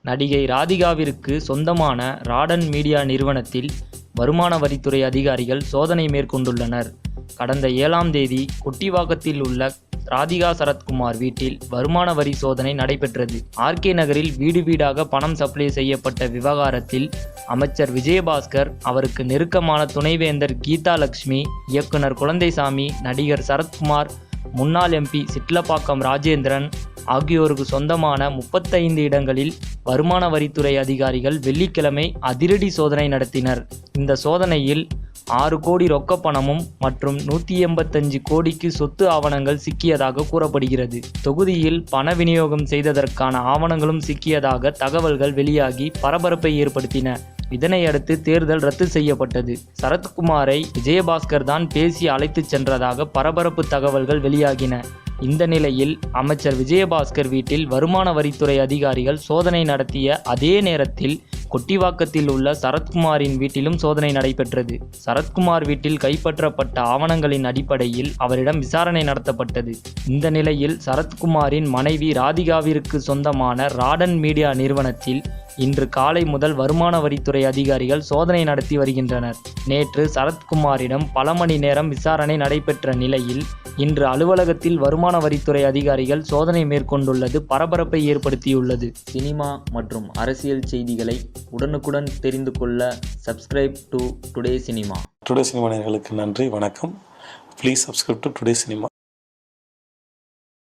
நடிகை ராதிகாவிற்கு சொந்தமான ராடன் மீடியா நிறுவனத்தில் வருமான வரித்துறை அதிகாரிகள் சோதனை மேற்கொண்டுள்ளனர். கடந்த 7ஆம் தேதி கொட்டிவாக்கத்தில் உள்ள ராதிகா சரத்குமார் வீட்டில் வருமான வரி சோதனை நடைபெற்றது. ஆர்கே நகரில் வீடு வீடாக பணம் சப்ளை செய்யப்பட்ட விவகாரத்தில் அமைச்சர் விஜயபாஸ்கர், அவருக்கு நெருக்கமான துணைவேந்தர் கீதா லட்சுமி, இயக்குனர் குழந்தைசாமி, நடிகர் சரத்குமார், முன்னாள் எம்பி சிட்லப்பாக்கம் ராஜேந்திரன் ஆகியோருக்கு சொந்தமான 35 இடங்களில் வருமான வரித்துறை அதிகாரிகள் வெள்ளிக்கிழமை அதிரடி சோதனை நடத்தினர். இந்த சோதனையில் 6 கோடி ரொக்க பணமும் மற்றும் 185 கோடிக்கு சொத்து ஆவணங்கள் சிக்கியதாக கூறப்படுகிறது. தொகுதியில் பண விநியோகம் செய்ததற்கான ஆவணங்களும் சிக்கியதாக தகவல்கள் வெளியாகி பரபரப்பை ஏற்படுத்தின. இதனையடுத்து தேர்தல் ரத்து செய்யப்பட்டது. சரத்குமாரை விஜயபாஸ்கர் தான் பேசி அழைத்துச் சென்றதாக பரபரப்பு தகவல்கள் வெளியாகின. இந்த நிலையில் அமைச்சர் விஜயபாஸ்கர் வீட்டில் வருமான வரித்துறை அதிகாரிகள் சோதனை நடத்திய அதே நேரத்தில் கொட்டிவாக்கத்தில் உள்ள சரத்குமாரின் வீட்டிலும் சோதனை நடைபெற்றது. சரத்குமார் வீட்டில் கைப்பற்றப்பட்ட ஆவணங்களின் அடிப்படையில் அவரிடம் விசாரணை நடத்தப்பட்டது. இந்த நிலையில் சரத்குமாரின் மனைவி ராதிகாவிற்கு சொந்தமான ராடன் மீடியா நிறுவனத்தில் இன்று காலை முதல் வருமான வரித்துறை அதிகாரிகள் சோதனை நடத்தி வருகின்றனர். நேற்று சரத்குமாரிடம் பல மணி நேரம் விசாரணை நடைபெற்ற நிலையில் இன்று அலுவலகத்தில் வருமான வரித்துறை அதிகாரிகள் சோதனை மேற்கொண்டுள்ளது பரபரப்பை ஏற்படுத்தியுள்ளது. சினிமா மற்றும் அரசியல் செய்திகளை உடனுக்குடன் தெரிந்து கொள்ள subscribe to today cinema. Today cinema நேயர்களுக்கு நன்றி, வணக்கம். Please subscribe to today cinema.